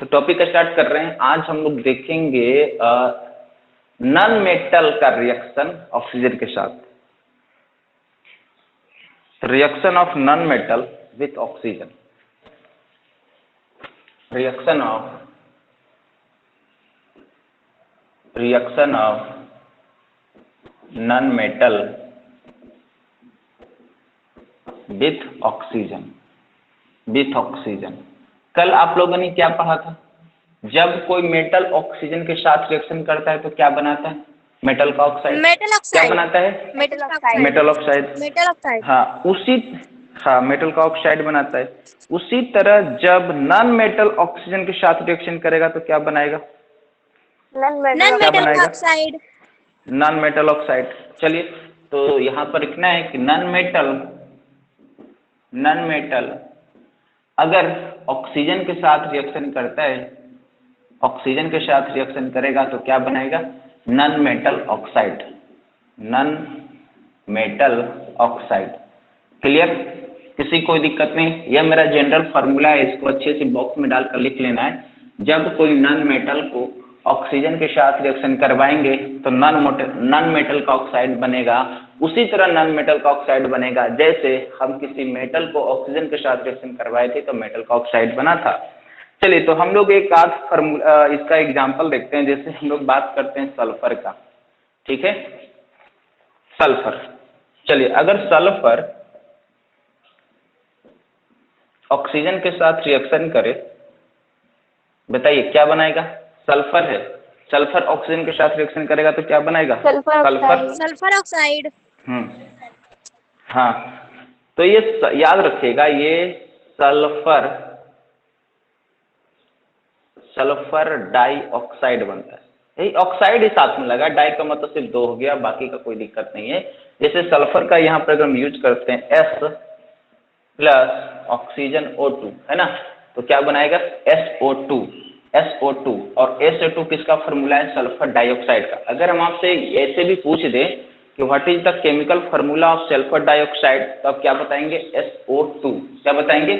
तो topic start कर रहे हैं। आज हम लोग देखेंगे नॉन मेटल का रिएक्शन ऑक्सीजन के साथ। Reaction of non metal with oxygen. Reaction of non metal with oxygen. कल आप लोगों ने क्या पढ़ा था? जब कोई मेटल ऑक्सीजन के साथ रिएक्शन करता है तो क्या बनाता है? मेटल का ऑक्साइड। क्या बनाता है? Metal oxide. हाँ, मेटल का ऑक्साइड बनाता है। उसी तरह जब नॉन मेटल ऑक्सीजन के साथ रिएक्शन करेगा तो क्या बनाएगा? Non metal oxide. चलिए, तो यहाँ पर लिखना है कि नॉन मेटल अगर ऑक्सीजन के साथ रिएक्शन करता है, ऑक्सीजन के साथ रिएक्शन करेगा तो क्या बनाएगा? Non metal oxide. क्लियर? किसी कोई दिक्कत नहीं? यह मेरा जनरल फार्मूला है, इसको अच्छे से बॉक्स में डालकर लिख लेना है। जब कोई नॉन मेटल को ऑक्सीजन के साथ रिएक्शन करवाएंगे तो नॉन मेटल का ऑक्साइड बनेगा। उसी तरह नॉन मेटल का ऑक्साइड बनेगा जैसे हम किसी मेटल को ऑक्सीजन के साथ रिएक्शन करवाए थे तो मेटल का ऑक्साइड बना था। चलिए, तो हम लोग एक आध फार्मूला इसका एग्जांपल देखते हैं। जैसे हम लोग बात करते हैं सल्फर का, ठीक है? सल्फर। चलिए, अगर सल्फर ऑक्सीजन के साथ रिएक्शन करे, बताइए क्या बनाएगा? सल्फर है, सल्फर ऑक्सीजन के साथ रिएक्शन करेगा तो क्या बनाएगा? Sulphur oxide. हाँ, तो ये याद रखिएगा, ये सल्फर डाइऑक्साइड बनता है। यही ऑक्साइड ही साथ में लगा, डाई का मतलब सिर्फ दो हो गया, बाकी का कोई दिक्कत नहीं है। जैसे सल्फर का यहाँ पर हम यूज करते हैं S प्लस ऑक्सीजन O2, है ना? तो क्या बनाएगा? SO2। और SO2 किसका फॉर्मूला है? सल्फर डाइऑक्साइड का। अगर हम आपसे ऐसे भी पूछ दें कि what is the chemical formula of sulphur dioxide, तो आप क्या बताएंगे? SO2। क्या बताएंगे?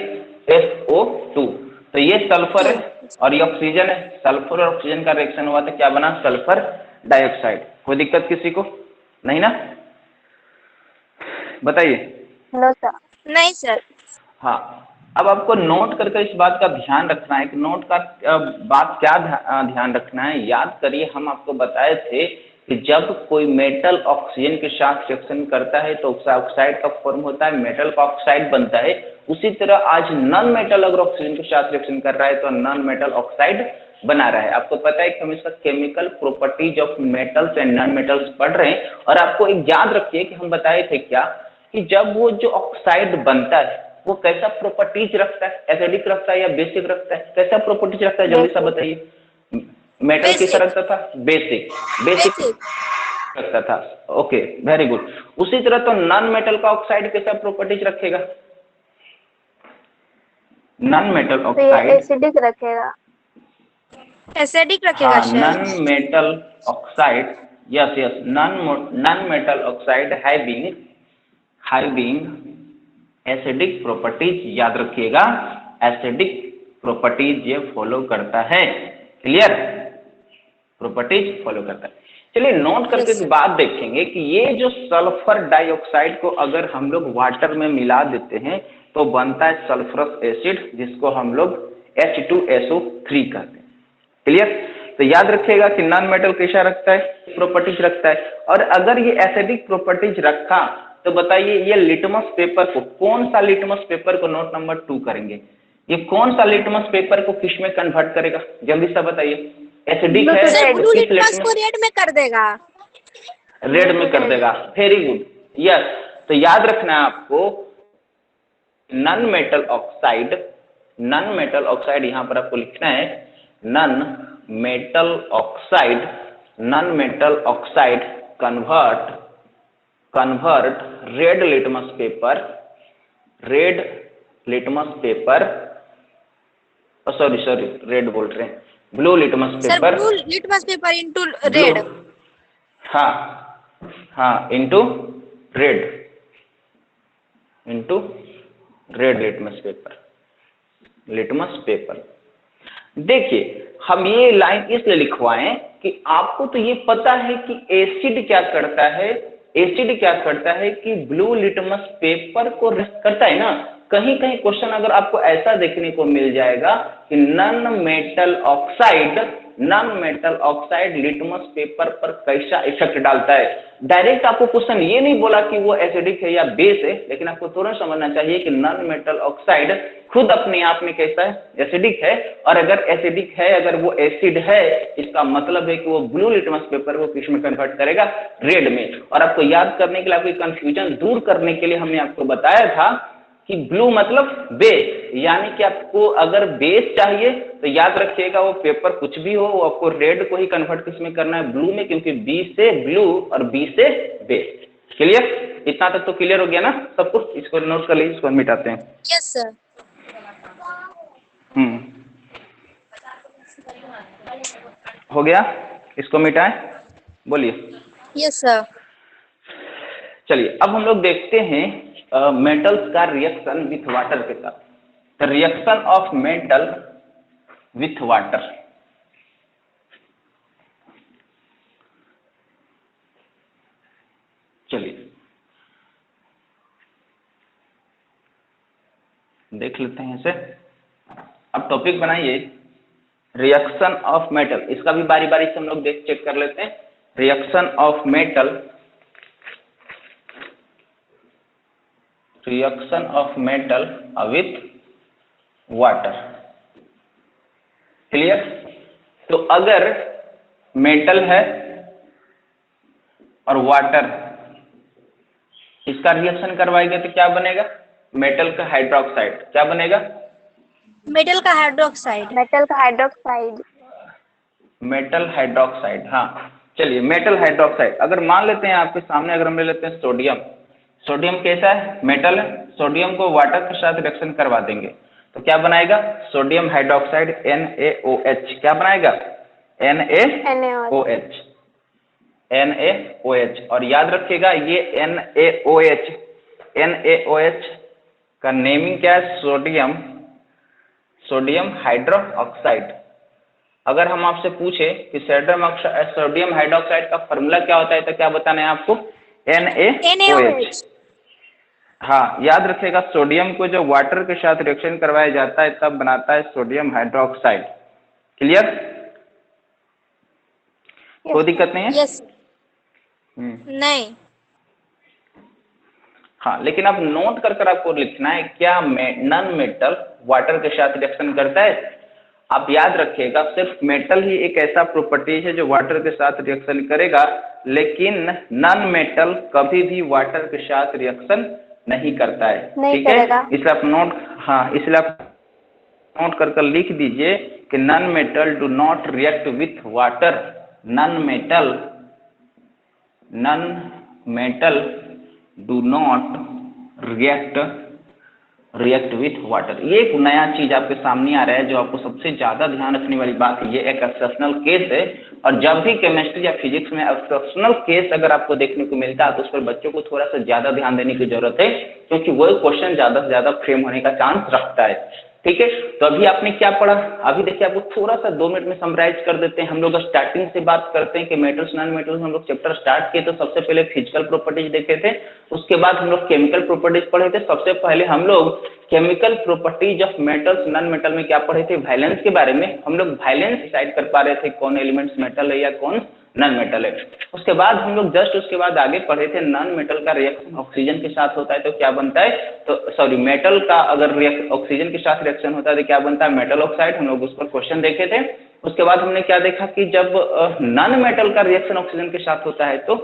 SO2। तो ये सल्फर है और ये ऑक्सीजन है। सल्फर और ऑक्सीजन का रिएक्शन हुआ तो क्या बना? Sulphur dioxide. कोई दिक्कत किसी को नहीं ना? बताइए। नहीं सर। हाँ, अब आपको नोट करके इस बात का ध्यान रखना है कि नोट का बात क्या ध्यान रखना है। याद करिए, हम आपको बताए थे कि जब कोई मेटल ऑक्सीजन के साथ रिएक्शन करता है तो ऑक्साइड का फॉर्म होता है, मेटल का ऑक्साइड बनता है। उसी तरह आज नॉन मेटल अगर ऑक्सीजन के साथ रिएक्शन कर रहा है तो नॉन मेटल ऑक्साइड बना रहा है। आपको पता है कि हम इसका chemical properties of metals and non metals पढ़ रहे हैं। और आपको एक याद रखिए कि हम बताए थे क्या, कि जब वो जो ऑक्साइड बनता है वो कैसा प्रॉपर्टीज रखता है? एसिडिक रखता है या बेसिक रखता है? कैसा प्रॉपर्टीज रखता है? जल्दी सा बताइए। मेटल कैसा रखता था? बेसिक रखता था। Okay, very good. उसी तरह तो नॉन मेटल का ऑक्साइड कैसा प्रॉपर्टीज रखेगा? नॉन मेटल ऑक्साइड एसिडिक रखेगा। हाँ, non metal oxide, yes, non metal oxide having acidic properties. याद रखिएगा, एसिडिक प्रॉपर्टीज ये फॉलो करता है। क्लियर? प्रॉपर्टीज फॉलो करता है। चलिए, नोट करके एक बात देखेंगे कि ये जो सल्फर डाइऑक्साइड को अगर हम लोग वाटर में मिला देते हैं तो बनता है सल्फरस एसिड, जिसको हम लोग H2SO3 कहते हैं। क्लियर? तो याद रखिएगा कि नॉन मेटल कैसा रखता है? प्रॉपर्टीज रखता है। और अगर ये एसिडिक प्रॉपर्टीज रखा तो बताइए, ये लिटमस पेपर को, कौन सा लिटमस पेपर को नोट नंबर 2 करेंगे? ये कौन सा लिटमस पेपर को किस में कन्वर्ट करेगा? जल्दी से बताइए। एसिडिक है तो किस लिटमस को रेड में कर देगा। रेड में कर देगा। Very good, yes. तो याद रखना है आपको, नॉन मेटल ऑक्साइड यहां पर आपको लिखना है। Non metal oxide convert red litmus paper, sorry red बोल रहे हैं, blue litmus paper. Blue litmus paper into red. हाँ, इनटू रेड लिटमस पेपर। देखिए हम ये लाइन इसलिए लिखवाएं कि आपको तो ये पता है कि एसिड क्या करता है, एसिड क्या करता है कि ब्लू लिटमस पेपर को करता है ना। कहीं कहीं क्वेश्चन अगर आपको ऐसा देखने को मिल जाएगा कि non metal oxide litmus paper पर कैसा इफेक्ट डालता है। डायरेक्ट आपको क्वेश्चन ये नहीं बोला कि वो एसिडिक है या बेस है, लेकिन आपको तुरंत समझना चाहिए कि नॉन मेटल ऑक्साइड खुद अपने आप में कैसा है, एसिडिक है। और अगर एसिडिक है, अगर वो एसिड है, इसका मतलब है कि वो ब्लू लिटमस पेपर को किस में कन्वर्ट करेगा, रेड में। और आपको याद करने के लिए, आपकी कंफ्यूजन दूर करने के लिए हमने आपको बताया था कि ब्लू मतलब बेस, यानी कि आपको अगर बेस चाहिए तो याद रखिएगा वो पेपर कुछ भी हो, वो आपको रेड को ही कन्वर्ट किस में करना है, ब्लू में, क्योंकि बी से ब्लू और बी से बेस। क्लियर? इतना तक तो क्लियर हो गया ना सब कुछ? इसको नोट कर लीजिए, इसको मिटाते हैं। Yes sir. हो गया, इसको मिटाएं, बोलिए। Yes sir. चलिए अब हम लोग देखते हैं मेटल्स का रिएक्शन विथ वाटर के साथ। The reaction of metal with water. चलिए देख लेते हैं इसे। अब टॉपिक बनाइए रिएक्शन ऑफ मेटल। इसका भी बारी बारी से हम लोग देख चेक कर लेते हैं। Reaction of metal, reaction of metal with water. Clear? तो अगर मेटल है और वाटर, इसका रिएक्शन करवाएंगे तो क्या बनेगा? मेटल का हाइड्रोक्साइड। क्या बनेगा? मेटल का हाइड्रोक्साइड। मेटल का हाइड्रोक्साइड। मेटल हाइड्रोक्साइड, हाँ। चलिए मेटल हाइड्रोक्साइड, अगर मान लेते हैं आपके सामने, अगर हम ले लेते हैं सोडियम। सोडियम कैसा है? मेटल है। सोडियम को वाटर के साथ रिएक्शन करवा देंगे तो क्या बनाएगा? Sodium hydroxide NaOH। क्या बनाएगा? NaOH। NaOH। और याद रखिएगा ये NaOH का नेमिंग क्या है? Sodium hydroxide. अगर हम आपसे पूछे कि सोडियम हाइड्रोक्साइड का फॉर्मूला क्या होता है तो क्या बताना है आपको? NaOH। हाँ, याद रखिएगा सोडियम को जो वाटर के साथ रिएक्शन करवाया जाता है तब बनाता है सोडियम हाइड्रोक्साइड। क्लियर? कोई दिक्कत नहीं है? यस। नहीं। हाँ, लेकिन अब नोट कर आपको लिखना है क्या नॉन मेटल वाटर के साथ रिएक्शन करता है। आप याद रखिएगा सिर्फ मेटल ही एक ऐसा प्रॉपर्टी है जो वाटर के साथ रिएक्शन करेगा, लेकिन नॉन मेटल कभी भी वाटर के साथ रिएक्शन नहीं करता है। ठीक है? इसलिए आप नोट, हाँ, इसलिए आप नोट कर लिख दीजिए कि non metal do not react with water. Non metal do not react with water. ये एक नया चीज आपके सामने आ रहा है जो आपको सबसे ज्यादा ध्यान रखने वाली बात है। ये एक एक्सेप्शनल केस है, और जब भी केमिस्ट्री या फिजिक्स में एक्सेप्शनल केस अगर आपको देखने को मिलता है तो उस पर बच्चों को थोड़ा सा ज्यादा ध्यान देने की जरूरत है, क्योंकि वो क्वेश्चन ज्यादा से ज्यादा फ्रेम होने का चांस रखता है। ठीक है? तो अभी आपने क्या पढ़ा? अभी देखिए आपको थोड़ा सा 2 मिनट में समराइज कर देते हैं। हम लोग स्टार्टिंग से बात करते हैं कि मेटल्स नॉन मेटल्स। हम लोग चैप्टर स्टार्ट किए तो सबसे पहले फिजिकल प्रॉपर्टीज देखे थे, उसके बाद हम लोग केमिकल प्रॉपर्टीज पढ़े थे। सबसे पहले हम लोग chemical properties of metals non metal में क्या पढ़े थे? वैलेंस के बारे में। हम लोग वैलेंस डिसाइड कर पा रहे थे कौन एलिमेंट्स मेटल है या कौन नॉन मेटल है। उसके बाद हम लोग जस्ट उसके बाद आगे पढ़े थे नॉन मेटल का रिएक्शन ऑक्सीजन के साथ होता है तो क्या बनता है, तो सॉरी मेटल का अगर ऑक्सीजन के साथ रिएक्शन होता है तो क्या बनता है? Metal oxide. हम लोग उस पर क्वेश्चन देखे थे। उसके बाद हमने क्या देखा कि जब नॉन मेटल का रिएक्शन ऑक्सीजन के साथ होता है तो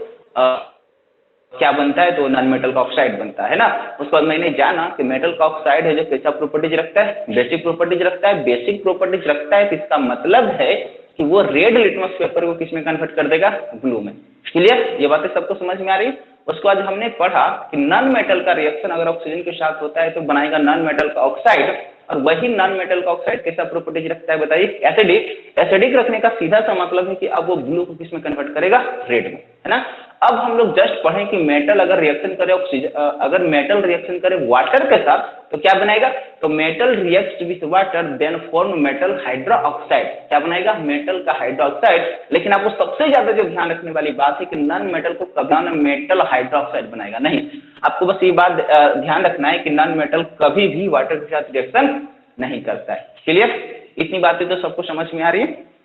क्या बनता है? तो नॉन मेटल का ऑक्साइड बनता है ना। उसके बाद मैंने जाना कि मेटल का ऑक्साइड है जो कैसा प्रॉपर्टीज रखता है? बेसिक प्रॉपर्टीज रखता है। बेसिक प्रॉपर्टीज रखता है तो इसका मतलब है कि वो रेड लिटमस पेपर को किस में कन्वर्ट कर देगा? ब्लू में। क्लियर? ये बातें सबको समझ में आ रही है? उसके बाद हमने पढ़ा कि नॉन मेटल का रिएक्शन अगर ऑक्सीजन के साथ होता है तो बनाएगा नॉन मेटल का ऑक्साइड, और वही नॉन मेटल का ऑक्साइड कैसा प्रॉपर्टीज रखता है बताइए, एसिडिक। एसिडिक रखने का सीधा सा मतलब है कि अब वो ब्लू को किसमें कन्वर्ट करेगा, रेड में, है ना। अब हम लोग जस्ट पढ़ें कि मेटल अगर रिएक्शन करे ऑक्सीजन, अगर मेटल रिएक्शन करे वाटर के साथ तो क्या बनेगा, तो metal react with water then form metal hydroxide, क्या बनाएगा, मेटल का हाइड्रोक्साइड। लेकिन आपको सबसे ज्यादा जो ध्यान रखने वाली बात है कि नॉन मेटल को कभी मेटल हाइड्रोक्साइड बनाएगा नहीं। आपको बस ये बात ध्यान रखना है कि नॉन मेटल कभी भी वाटर के साथ रिएक्शन नहीं करता है। क्लियर, इतनी बातें तो सबको समझ में आ रही है।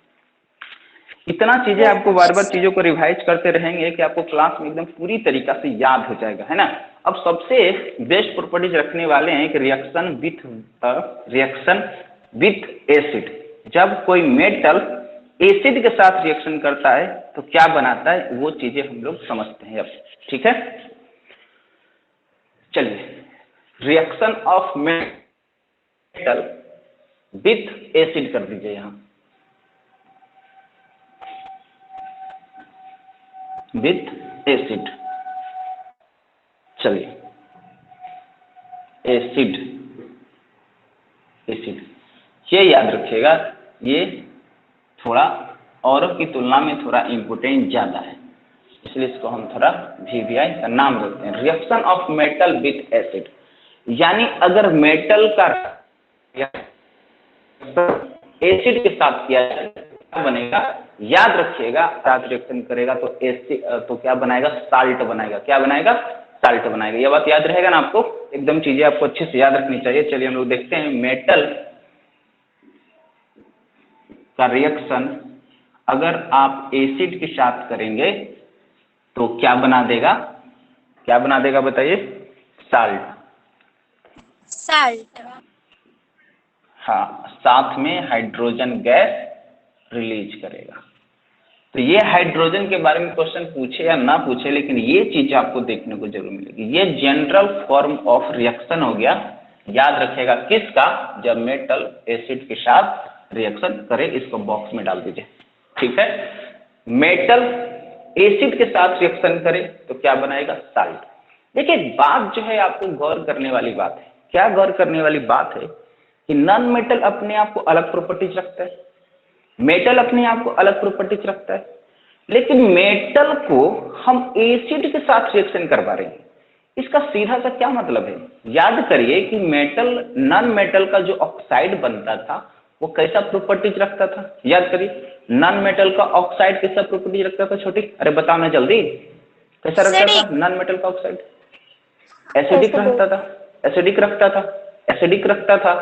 इतना चीजें आपको बार बार चीजों को रिवाइज करते रहेंगे कि आपको क्लास में एकदम पूरी तरीका से याद हो जाएगा, है ना। अब सबसे बेस्ट प्रॉपर्टीज रखने वाले हैं कि रिएक्शन विथ एसिड। जब कोई मेटल एसिड के साथ रिएक्शन करता है तो क्या बनाता है, वो चीजें हम लोग समझते हैं अब, ठीक है। चलिए, reaction of metal with acid कर दीजिए यहां, विथ एसिड। चलिए, एसिड, एसिड ये याद रखिएगा, ये थोड़ा औरों की तुलना में थोड़ा इम्पोर्टेंट ज्यादा है, इसलिए इसको हम थोड़ा VVI का नाम रखते हैं। Reaction of metal with acid, यानी अगर मेटल का एसिड के साथ किया जाए क्या बनेगा, याद रखिएगा, साथ रिएक्शन करेगा तो एसिड तो क्या बनाएगा, साल्ट बनाएगा, क्या बनाएगा, साल्ट बनाएगा। ये बात याद रहेगा ना आपको, एकदम चीजें आपको अच्छे से याद रखनी चाहिए। चलिए हम लोग देखते हैं मेटल का रिएक्शन अगर आप एसिड के साथ करेंगे तो क्या बना देगा, क्या बना देगा बताइए, साल्ट, साल्ट। हाँ, साथ में हाइड्रोजन गैस रिलीज करेगा। तो ये हाइड्रोजन के बारे में क्वेश्चन पूछे या ना पूछे, लेकिन ये चीज आपको देखने को जरूर मिलेगी। ये जनरल फॉर्म ऑफ रिएक्शन हो गया, याद रखेगा किसका, जब मेटल एसिड के साथ रिएक्शन करे। इसको बॉक्स में डाल दीजिए, ठीक है। मेटल एसिड के साथ रिएक्शन करे तो क्या बनाएगा, साल्ट। देखिए बात जो है आपको गौर करने वाली बात है, क्या गौर करने वाली बात है कि नॉन मेटल अपने आप को अलग प्रॉपर्टीज रखता है, मेटल अपने आप को अलग प्रॉपर्टीज रखता है, लेकिन मेटल को हम एसिड के साथ रिएक्शन करवा रहे हैं। इसका सीधा सा क्या मतलब है, याद करिए कि मेटल नॉन मेटल का जो ऑक्साइड बनता था वो कैसा प्रॉपर्टीज रखता था, याद करिए, नॉन मेटल का ऑक्साइड कैसा प्रॉपर्टीज रखता था छोटी, अरे बताओ ना जल्दी, कैसा रखता था नॉन मेटल का ऑक्साइड, एसिडिक रखता था, एसिडिक रखता था, एसिडिक रखता था।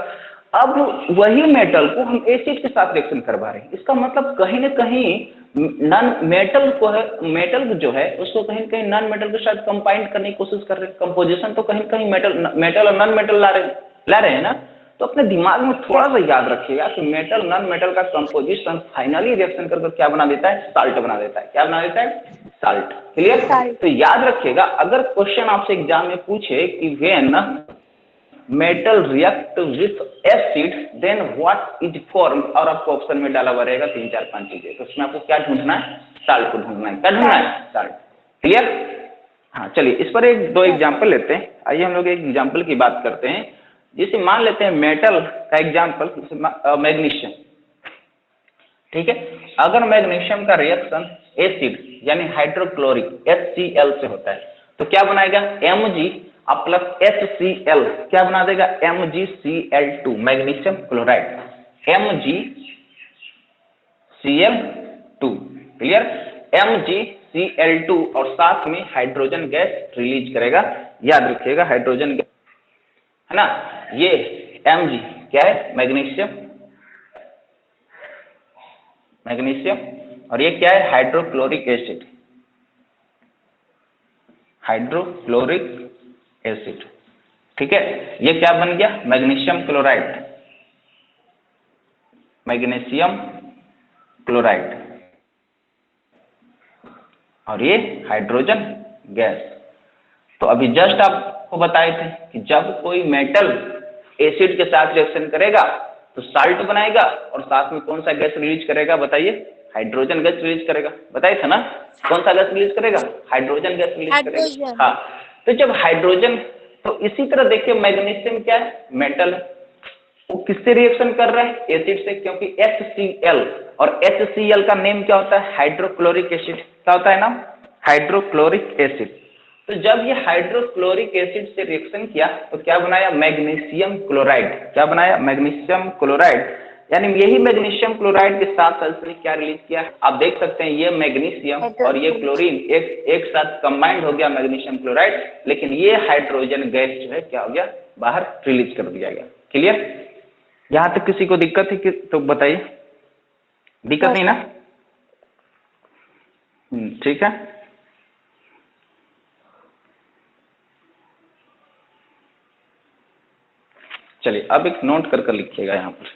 अब वही मेटल को हम एसिड के साथ रिएक्शन करवा रहे हैं, इसका मतलब कहीं ना कहीं नॉन मेटल को है, मेटल जो है उसको कहीं ना कहीं नॉन मेटल के साथ कंबाइन करने की कोशिश कर रहे हैं। कंपोजिशन तो कहीं कहीं मेटल और नॉन मेटल ला रहे हैं ना। तो अपने दिमाग में थोड़ा सा याद रखिएगा कि मेटल नॉन मेटल का कंपोजिशन फाइनली रिएक्शन कर क्या बना देता है, साल्ट बना देता है, क्या बना देता है, साल्ट। क्लियर, तो याद रखिएगा अगर क्वेश्चन आपसे एग्जाम में पूछे कि when metal react with acid then what is form, और आपको ऑप्शन में डाला हुआ रहेगा 3 4 5 चीजें, तो उसमें आपको क्या ढूंढना है, साल्ट को ढूंढना है, क्या ढूंढना है, साल्ट। क्लियर, हाँ चलिए इस पर एक दो एग्जाम्पल लेते हैं। आइए हम लोग एक एग्जाम्पल की बात करते हैं, जैसे मान लेते हैं मेटल का एग्जाम्पल मैग्नीशियम, ठीक है। अगर मैग्नीशियम का रिएक्शन एसिड यानी हाइड्रोक्लोरिक HCl से होता है तो क्या बनाएगा, Mg प्लस HCl, क्या बना देगा, MgCl2, magnesium chloride, MgCl2। Clear, MgCl2 और साथ में हाइड्रोजन गैस रिलीज करेगा, याद रखिएगा हाइड्रोजन गैस, है ना। ये Mg क्या है, मैग्नीशियम, मैग्नीशियम, और ये क्या है, हाइड्रोक्लोरिक एसिड, हाइड्रोक्लोरिक एसिड, ठीक है। ये क्या बन गया, मैग्नीशियम क्लोराइड, मैग्नीशियम क्लोराइड, और ये हाइड्रोजन गैस। तो अभी जस्ट आपको बताए थे कि जब कोई मेटल एसिड के साथ रिएक्शन करेगा तो साल्ट बनाएगा, और साथ में कौन सा गैस रिलीज करेगा बताइए, हाइड्रोजन गैस रिलीज करेगा, बताइए था ना, कौन सा गैस रिलीज करेगा, हाइड्रोजन गैस रिलीज करेगा। हाँ, तो जब हाइड्रोजन, तो इसी तरह देखिए मैग्नीशियम क्या है, मेटल है, वो किससे रिएक्शन कर रहा है? एसिड से, क्योंकि HCl, और HCl का नेम क्या होता है? Hydrochloric acid. क्या होता है नाम? Hydrochloric acid. तो जब ये हाइड्रोक्लोरिक एसिड से रिएक्शन किया तो क्या बनाया? Magnesium chloride. क्या बनाया? Magnesium chloride. यानी यही मैग्नीशियम क्लोराइड के साथ साथ इसने क्या रिलीज किया? आप देख सकते हैं ये मैग्नीशियम और ये क्लोरीन एक साथ कंबाइंड हो गया मैग्नीशियम क्लोराइड, लेकिन ये हाइड्रोजन गैस जो है क्या हो गया? बाहर रिलीज कर दिया गया। क्लियर? यहां तक किसी को दिक्कत है कि तो बताइए। दिक्कत नहीं ना? ठीक है। चलिए अब एक नोट कर लिखिएगा यहाँ पर,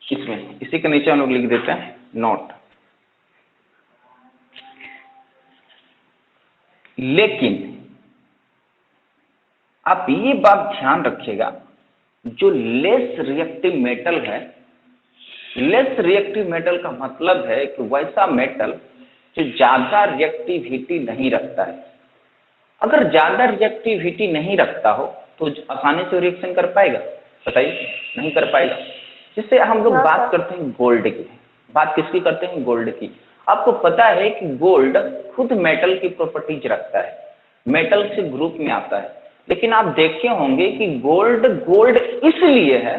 इसमें इसी के नीचे हम लोग लिख देते हैं नोट। लेकिन आप ये बात ध्यान रखिएगा, जो लेस रिएक्टिव मेटल है, लेस रिएक्टिव मेटल का मतलब है कि वैसा मेटल जो ज्यादा रिएक्टिविटी नहीं रखता है। अगर ज्यादा रिएक्टिविटी नहीं रखता हो तो आसानी से रिएक्शन कर पाएगा? बताइए, नहीं कर पाएगा। जिससे हम लोग बात करते हैं गोल्ड की। बात किसकी करते हैं? गोल्ड की। आपको पता है कि गोल्ड खुद मेटल की प्रॉपर्टीज रखता है, मेटल से ग्रुप में आता है। लेकिन आप देखे होंगे कि गोल्ड गोल्ड इसलिए है,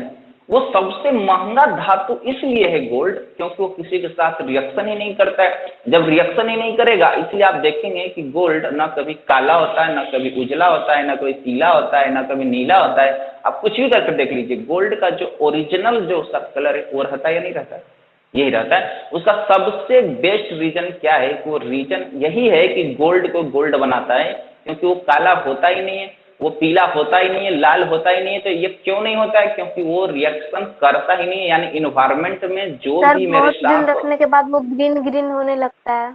वो सबसे महंगा धातु इसलिए है गोल्ड, क्योंकि वो किसी के साथ रिएक्शन ही नहीं करता है। जब रिएक्शन ही नहीं करेगा, इसलिए आप देखेंगे कि गोल्ड ना कभी काला होता है, ना कभी उजला होता है, ना कभी पीला होता है, ना कभी नीला होता है। आप कुछ भी करके देख लीजिए, गोल्ड का जो ओरिजिनल जो उसका कलर है वो रहता है या नहीं रहता है? यही रहता है। उसका सबसे बेस्ट रीजन क्या है? वो रीजन यही है कि गोल्ड को गोल्ड बनाता है, क्योंकि वो काला होता ही नहीं है, वो पीला होता ही नहीं है, लाल होता ही नहीं है। तो ये क्यों नहीं होता है? क्योंकि वो रिएक्शन करता ही नहीं है। यानी इन्वायरमेंट में जो भी मेरे बहुत दिन रखने के बाद वो ग्रीन ग्रीन होने लगता है।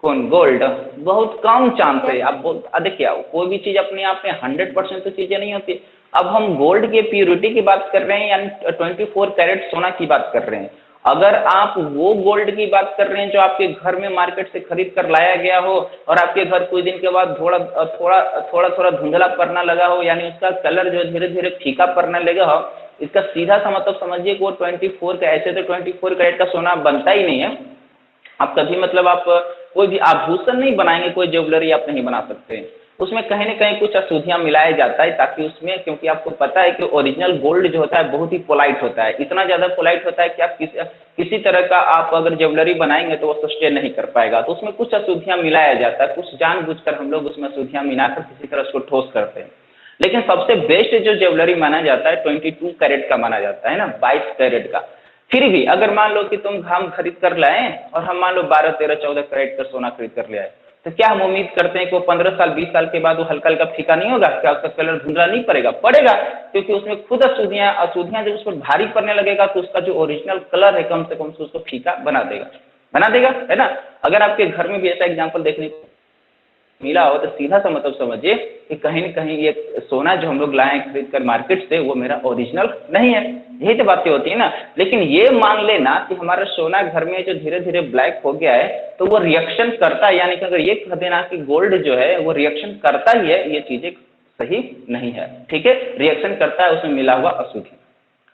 कौन? गोल्ड? बहुत कम चांस है। आप देखिए, कोई भी चीज अपने आप में 100% तो चीजें नहीं होती। अब हम गोल्ड की प्योरिटी की बात कर रहे हैं, यानी 24 कैरेट सोना की बात कर रहे हैं। अगर आप वो गोल्ड की बात कर रहे हैं जो आपके घर में मार्केट से खरीद कर लाया गया हो और आपके घर कुछ दिन के बाद थोड़ा थोड़ा थोड़ा धुंधला पड़ना लगा हो, यानी उसका कलर जो धीरे धीरे फीका पड़ने लगा हो, इसका सीधा सा मतलब समझिए कि वो 24 का, ऐसे तो 24 कैरेट का सोना बनता ही नहीं है। आप कभी मतलब आप कोई भी आभूषण नहीं बनाएंगे, कोई ज्वेलरी आप नहीं बना सकते, उसमें कहीं ना कहीं कुछ अशुद्धियां मिलाया जाता है, ताकि उसमें, क्योंकि आपको पता है कि ओरिजिनल गोल्ड जो होता है बहुत ही पोलाइट होता है, इतना ज्यादा पोलाइट होता है कि आप किसी तरह का आप अगर ज्वेलरी बनाएंगे तो वो सस्टेन नहीं कर पाएगा। तो उसमें कुछ अशुद्धियां मिलाया जाता है, कुछ जानबूझकर हम लोग उसमें अशुद्धियां मिलाकर किसी तरह उसको ठोस करते हैं। लेकिन सबसे बेस्ट जो ज्वेलरी माना जाता है 22 कैरेट का माना जाता है ना, 22 कैरेट का। फिर भी अगर मान लो कि हम खरीद कर लाए और हम मान लो 12, 13, 14 कैरेट का सोना खरीद कर ले आए, तो क्या हम उम्मीद करते हैं कि वो 15 साल 20 साल के बाद वो हल्का हल्का फीका नहीं होगा? क्या उसका कलर धुंधला नहीं पड़ेगा? पड़ेगा, क्योंकि उसमें खुद अशुद्धियां जब उस पर भारी पड़ने लगेगा तो उसका जो ओरिजिनल कलर है कम से कम उसको फीका बना देगा, है ना। अगर आपके घर में भी ऐसा एग्जाम्पल देखने को मिला हो तो सीधा सा मतलब समझिए कि कहीं न कहीं ये सोना जो हम लोग लाए खरीद कर मार्केट से वो मेरा ओरिजिनल नहीं है। यही तो बातें होती है ना। लेकिन ये मान लेना कि हमारा सोना घर में जो धीरे धीरे ब्लैक हो गया है तो वो रिएक्शन करता है, यानी कि अगर ये कह देना कि गोल्ड जो है वो रिएक्शन करता ही है, ये चीजें सही नहीं है। ठीक है, रिएक्शन करता है, उसमें मिला हुआ अशुद्धि।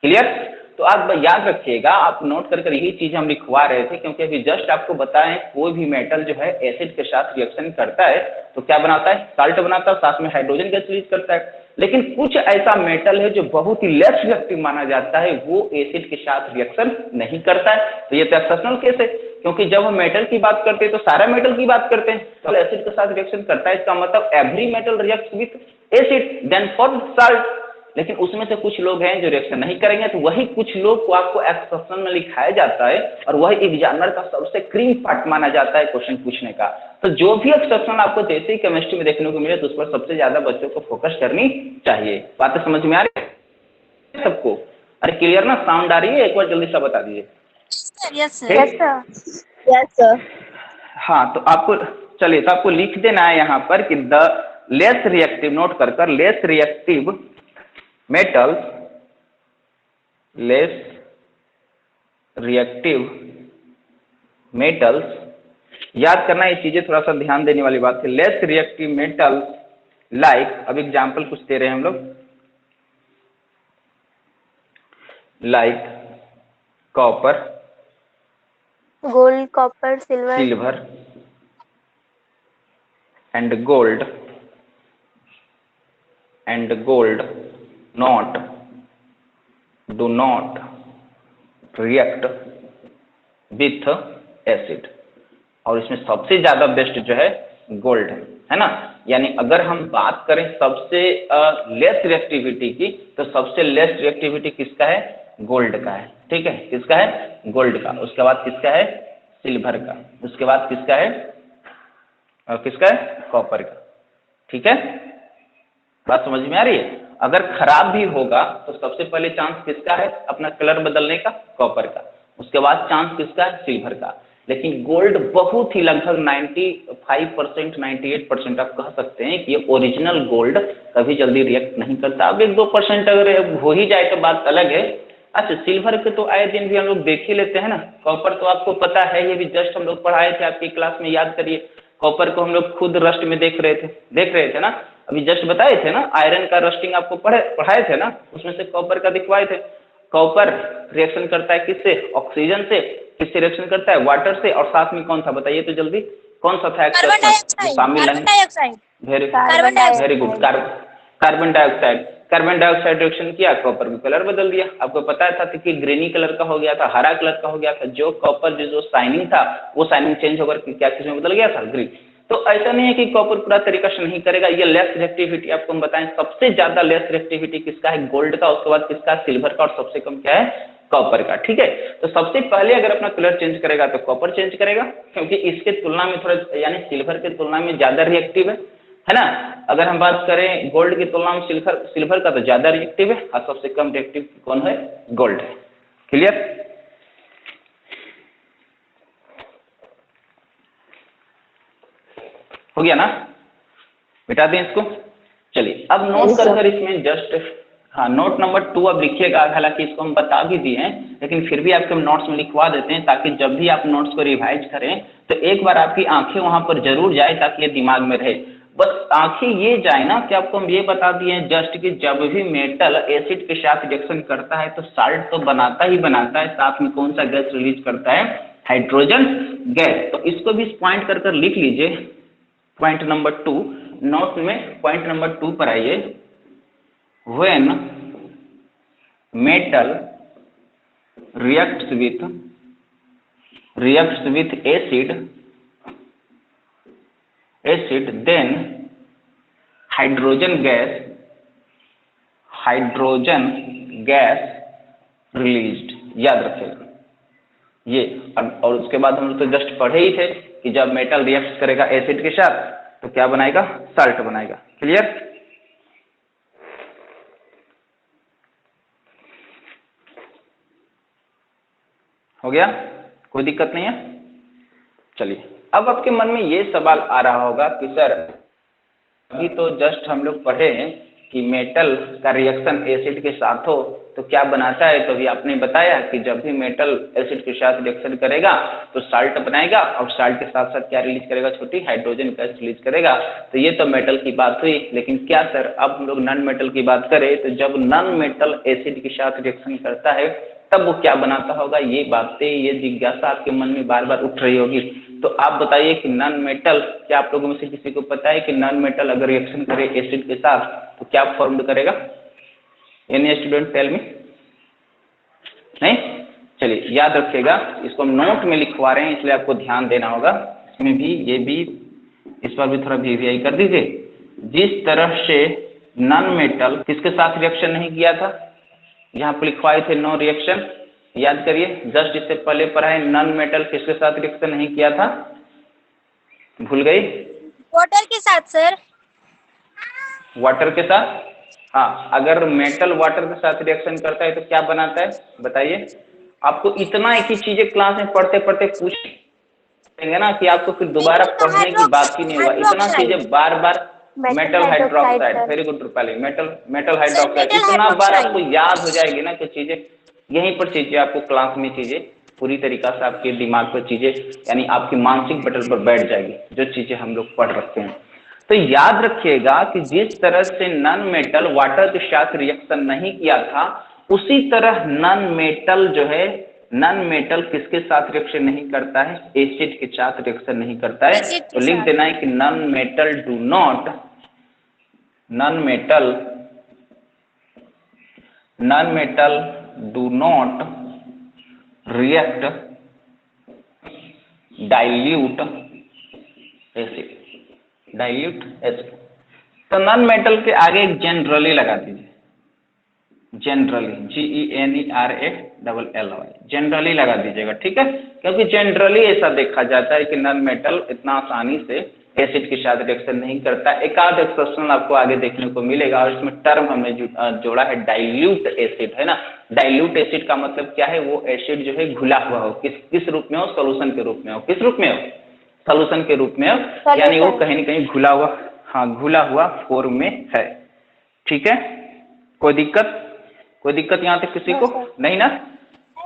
क्लियर? तो आप याद रखिएगा, आप नोट कर यही चीज हम लिखवा रहे थे, क्योंकि अभी जस्ट आपको बताएं कोई भी मेटल जो है एसिड के साथ रिएक्शन करता है तो क्या बनाता है? साल्ट बनाता है, साथ में हाइड्रोजन गैस रिलीज करता है। लेकिन कुछ ऐसा मेटल है जो बहुत ही लेस रिएक्टिव माना जाता है, वो एसिड के साथ रिएक्शन नहीं करता है। तो ये तो एक्सेप्शनल केस है, क्योंकि जब हम मेटल की बात करते हैं तो सारा मेटल की बात करते हैं, तो एसिड के साथ रिएक्शन करता है, इसका मतलब every metal reacts with acid then for salt. लेकिन उसमें से कुछ लोग हैं जो रिएक्शन नहीं करेंगे, तो वही कुछ लोग को आपको एक्सेप्शन में लिखाया जाता है और वही एग्जामिनर का सबसे क्रीम पार्ट माना जाता है क्वेश्चन पूछने का। तो जो भी एक्सेप्शन आपको जैसे ही केमिस्ट्री में देखने को मिले तो उस पर सबसे ज्यादा बच्चों को फोकस करनी चाहिए। बातें समझ में आ रही है सबको? अरे क्लियर ना? साउंड आ रही है? एक बार जल्दी सा बता दीजिए। Yes sir. हाँ, तो आपको चलिए, तो आपको लिख देना है यहाँ पर कि द लेस रिएक्टिव, नोट कर less reactive metals, less reactive metals, याद करना ये चीजें, थोड़ा सा ध्यान देने वाली बात है। लेस रिएक्टिव मेटल्स लाइक, अब एग्जाम्पल कुछ दे रहे हैं हम लोग, like copper, gold, copper, silver, silver and gold not do not react with acid। और इसमें सबसे ज्यादा बेस्ट जो है गोल्ड है ना। यानी अगर हम बात करें सबसे लेस रिएक्टिविटी की, तो सबसे लेस रिएक्टिविटी किसका है? गोल्ड का है। ठीक है, किसका है? गोल्ड का। उसके बाद किसका है? सिल्वर का। उसके बाद किसका है? किसका है? कॉपर का। ठीक है, बात समझ में आ रही है? अगर खराब भी होगा तो सबसे पहले चांस किसका है अपना कलर बदलने का? कॉपर का। उसके बाद चांस किसका है? सिल्वर का। लेकिन गोल्ड बहुत ही लगभग 95% 98% आप कह सकते हैं कि ये ओरिजिनल गोल्ड कभी जल्दी रिएक्ट नहीं करता। अब 1-2% अगर हो ही जाए तो बात अलग है। अच्छा, सिल्वर के तो आए दिन भी हम लोग देख ही लेते हैं ना। कॉपर तो आपको पता है, ये भी जस्ट हम लोग पढ़ाए थे आपकी क्लास में, याद करिए। कॉपर को हम लोग खुद रस्ट में देख रहे थे ना, अभी जस्ट बताए थे ना। आयरन का रस्टिंग आपको पढ़ाए थे ना, उसमें से कॉपर का दिखवाए थे। कॉपर रिएक्शन करता है किससे? ऑक्सीजन से। किससे रिएक्शन करता है? वाटर से। और साथ में कौन सा बताइए तो जल्दी, कौन सा था जो शामिल है? Very good, carbon dioxide. Carbon dioxide reaction किया, कॉपर को कलर बदल दिया। आपको पता था कि ग्रीनी कलर का हो गया था, हरा कलर का हो गया था। जो कॉपर जो शाइनिंग था वो शाइनिंग चेंज होकर क्या चीज में बदल गया था? ग्रीन। तो ऐसा नहीं है कि कॉपर पूरा तरीका से नहीं करेगा। ये लेस रिएक्टिविटी आपको हम बताएं, सबसे ज्यादा लेस रिएक्टिविटी किसका है? गोल्ड का। उसके बाद किसका? सिल्वर का। और सबसे कम क्या है? कॉपर का। ठीक है, तो सबसे पहले अगर अपना कलर चेंज करेगा तो कॉपर चेंज करेगा, क्योंकि इसके तुलना में थोड़ा, यानी सिल्वर के तुलना में ज्यादा रिएक्टिव है ना। अगर हम बात करें गोल्ड की तुलना में सिल्वर का तो ज्यादा रिएक्टिव है, और सबसे कम रिएक्टिव कौन है? गोल्ड है। क्लियर? हो गया ना? मिटा दें इसको। चलिए अब नोट कर इसमें जस्ट, हाँ, नोट नंबर 2 अब लिखिएगा। हालांकि इसको हम बता भी दिए हैं, लेकिन फिर भी आपके नोट्स में लिखवा देते हैं, ताकि जब भी आप नोट्स को रिवाइज करें तो एक बार आपकी आंखें वहां पर जरूर जाए, ताकि ये दिमाग में रहे। बस आंखें ये जाए ना कि आपको हम ये बता दिए हैं जस्ट कि जब भी मेटल एसिड के साथ रिएक्शन करता है तो साल्ट तो बनाता ही बनाता है, साथ में कौन सा गैस रिलीज करता है? Hydrogen gas. तो इसको भी पॉइंट कर कर लिख लीजिए। पॉइंट नंबर 2 नोट में, पॉइंट नंबर 2 पर आइए। When metal reacts with acid then hydrogen gas released। याद रखिएगा ये। और उसके बाद हम लोग तो जस्ट पढ़े ही थे कि जब मेटल रिएक्ट करेगा एसिड के साथ तो क्या बनाएगा? साल्ट बनाएगा। क्लियर? हो गया? कोई दिक्कत नहीं है? चलिए, अब आपके मन में ये सवाल आ रहा होगा कि सर अभी तो जस्ट हम लोग पढ़े कि मेटल का रिएक्शन एसिड के साथ हो तो क्या बनाता है। तो अभी आपने बताया कि जब भी मेटल एसिड के साथ रिएक्शन करेगा तो साल्ट बनाएगा, और साल्ट के साथ साथ क्या रिलीज करेगा? छोटी हाइड्रोजन गैस रिलीज करेगा। तो ये तो मेटल की बात हुई, लेकिन क्या सर अब हम लोग नॉन मेटल की बात करें तो जब नॉन मेटल एसिड के साथ रिएक्शन करता है तब वो क्या बनाता होगा? ये बातें, ये जिज्ञासा आपके मन में बार बार उठ रही होगी। तो आप बताइए कि नॉन मेटल, क्या आप लोगों में से किसी को पता है कि नॉन मेटल अगर रिएक्शन करे एसिड के साथ तो क्या फॉर्म करेगा? Any student tell me? नहीं? चलिए याद रखिएगा, इसको हम नोट में लिखवा रहे हैं इसलिए आपको ध्यान देना होगा। इसमें भी, ये भी, इस पर भी थोड़ा वीवीआई कर दीजिए। जिस तरह से नॉन मेटल किसके साथ रिएक्शन नहीं किया था, यहाँ पर लिखवाए थे नो रिएक्शन। याद करिए, जस्ट इससे पहले पढ़ाए नॉन मेटल किसके साथ रिएक्शन नहीं किया था? भूल गई? वाटर के साथ सर। वाटर के साथ? हाँ, अगर मेटल वाटर के साथ रिएक्शन करता है तो क्या बनाता है बताइए? आपको इतना एक ही चीजें क्लास में पढ़ते पढ़ते पूछ देंगे ना कि आपको फिर दोबारा पढ़ने की बात ही नहीं होगा। इतना चीजें बार बार, metal hydroxide, very good Rupali, metal hydroxide, इतना बार आपको याद हो जाएगी ना कि चीजें यहीं पर चीजें आपको क्लास में चीजें पूरी तरीका से आपके दिमाग पर चीजें, यानी आपकी मानसिक पटल पर बैठ जाएगी जो चीजें हम लोग पढ़ रखते हैं। तो याद रखिएगा कि जिस तरह से नॉन मेटल वाटर के साथ रिएक्शन नहीं किया था, उसी तरह नॉन मेटल जो है, नॉन मेटल किसके साथ रिएक्शन नहीं करता है? एसिड के साथ रिएक्शन नहीं करता है। एसिड तो के लिख साथ। देना है कि non metal do not, non metal do not react dilute acid, dilute acid. तो नॉन मेटल के आगे एक जनरली लगा दीजिए, जनरली, GENERALLY, जनरली लगा दीजिएगा, ठीक है। क्योंकि जनरली ऐसा देखा जाता है कि नॉन मेटल इतना आसानी से एसिड के साथ रिएक्शन नहीं करता। एक आध एक्सेप्शन आपको आगे देखने को मिलेगा, और इसमें टर्म हमने जोड़ा है डाइल्यूट एसिड, है ना। डाइल्यूट एसिड का मतलब क्या है? वो एसिड जो है घुला हुआ हो, किस रूप में हो? सॉल्यूशन के रूप में हो। किस रूप में हो? सॉल्यूशन के रूप में हो, यानी वो कहीं न कहीं घुला हुआ, हाँ, घुला हुआ फॉर्म में है, ठीक है। कोई दिक्कत यहाँ तक किसी को नहीं ना?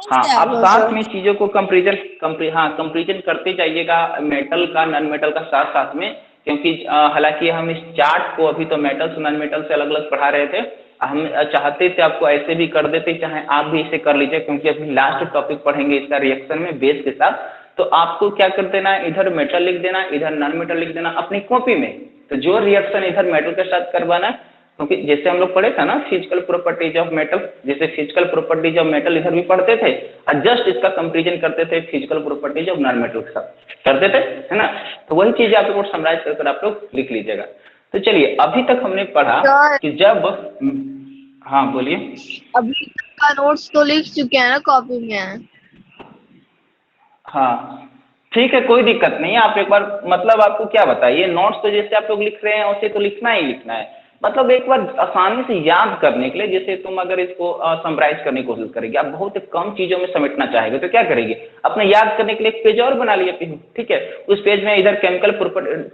हाँ, अब साथ में चीजों को कंपेरिजन करते जाइएगा, मेटल का नॉन मेटल का साथ साथ में, क्योंकि हालांकि हम इस चार्ट को अभी तो मेटल से नॉन मेटल से अलग अलग पढ़ा रहे थे। हम चाहते थे आपको ऐसे भी कर देते, चाहे आप भी इसे कर लीजिए, क्योंकि अभी लास्ट टॉपिक पढ़ेंगे इसका रिएक्शन में बेस के साथ। तो आपको क्या कर देना है, इधर मेटल लिख देना, इधर नॉन मेटल लिख देना अपनी कॉपी में। तो जो रिएक्शन इधर मेटल के साथ करवाना है, क्योंकि जैसे हम लोग पढ़े था ना फिजिकल प्रॉपर्टीज ऑफ मेटल, जैसे फिजिकल प्रॉपर्टीज ऑफ मेटल इधर भी पढ़ते थे, और जस्ट इसका कंपेरिजन करते थे physical properties of non metal के साथ करते थे, है ना। तो वही चीज आप लोग समराइज कर आप लोग लिख लीजिएगा। तो चलिए, अभी तक हमने पढ़ा कि जब, हाँ बोलिए। अभी तक का नोट्स तो लिख चुके हैं ना, कॉपी में। हाँ ठीक है, कोई दिक्कत नहीं है। आप एक बार, मतलब आपको क्या बताइए, नोट्स तो जैसे आप लोग लिख रहे हैं वैसे तो लिखना ही लिखना है, मतलब एक बार आसानी से याद करने के लिए। जैसे तुम अगर इसको समराइज करने की कोशिश करेगी, आप बहुत कम चीजों में समेटना चाहेंगे, तो क्या करेगी, अपने याद करने के लिए एक पेज और बना लिया, ठीक है। उस पेज में इधर केमिकल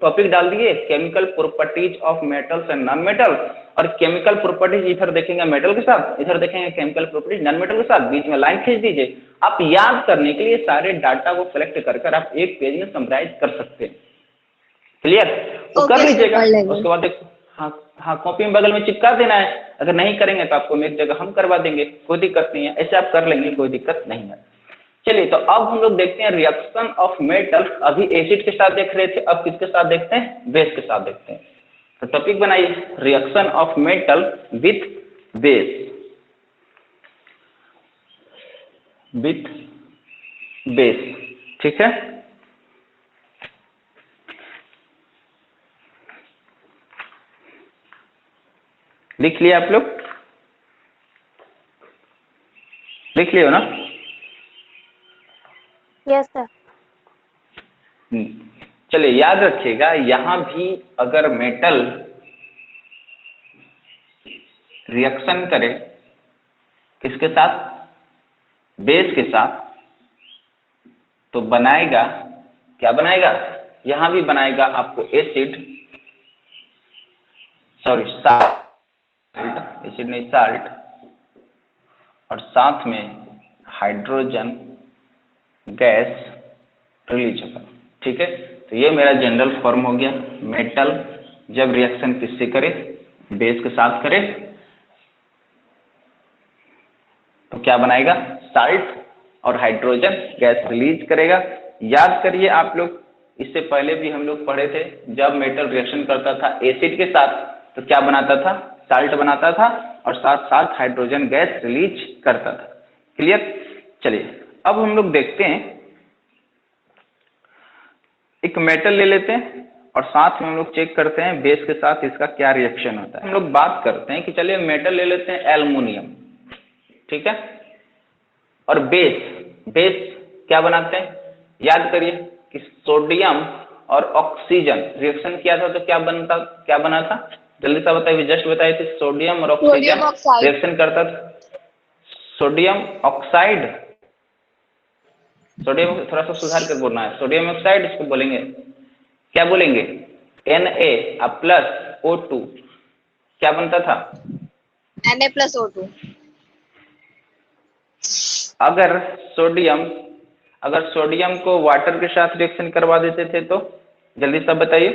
टॉपिक डाल दिए, chemical properties of metals and non metal, और केमिकल प्रॉपर्टीज इधर देखेंगे मेटल के साथ, इधर देखेंगे केमिकल प्रॉपर्टीज नॉन मेटल के साथ, बीच में लाइन खींच दीजिए। आप याद करने के लिए सारे डाटा को कलेक्ट कर आप एक पेज में समराइज कर सकते हैं। क्लियर? तो कर लीजिएगा। उसके बाद देखो, हाँ कॉपी में बगल में चिपका देना है। अगर नहीं करेंगे तो आपको एक जगह हम करवा देंगे, कोई दिक्कत नहीं है, ऐसे आप कर लेंगे, कोई दिक्कत नहीं है। चलिए, तो अब हम लोग देखते हैं रिएक्शन ऑफ मेटल। अभी एसिड के साथ देख रहे थे, अब किसके साथ देखते हैं? बेस के साथ देखते हैं। तो टॉपिक बनाइए, reaction of metal with base, with base, ठीक है। लिख लिया आप लोग? लिख लियो ना? Yes sir. चलिए, याद रखिएगा, यहां भी अगर मेटल रिएक्शन करे किसके साथ? बेस के साथ, तो बनाएगा, क्या बनाएगा? यहां भी बनाएगा आपको एसिड, सॉरी साल्ट, एसिड नहीं साल्ट, और साथ में हाइड्रोजन गैस रिलीज होगा, ठीक है। तो ये मेरा जनरल फॉर्म हो गया। मेटल जब रिएक्शन किससे करे? बेस के साथ करे, तो क्या बनाएगा? साल्ट और हाइड्रोजन गैस रिलीज करेगा। याद करिए आप लोग, इससे पहले भी हम लोग पढ़े थे, जब मेटल रिएक्शन करता था एसिड के साथ तो क्या बनाता था? साल्ट बनाता था, और साथ साथ हाइड्रोजन गैस रिलीज करता था। क्लियर? चलिए, अब हम लोग देखते हैं, एक मेटल ले लेते हैं और साथ में हम लोग चेक करते हैं बेस के साथ इसका क्या रिएक्शन होता है। हम लोग बात करते हैं कि चलिए मेटल ले लेते हैं एल्युमिनियम, ठीक है, और बेस क्या बनाते हैं? याद करिए कि सोडियम और ऑक्सीजन रिएक्शन किया था तो क्या बना था? जल्दी से बताइए, जस्ट बताइए थे। सोडियम और ऑक्सीजन रिएक्शन करता था, सोडियम ऑक्साइड, सोडियम थोड़ा सा सुधार कर बोलना है, सोडियम ऑक्साइड इसको बोलेंगे, क्या बोलेंगे? Na प्लस O2, क्या बनता था? Na plus O2। अगर सोडियम को वाटर के साथ रिएक्शन करवा देते थे तो जल्दी से बताइए,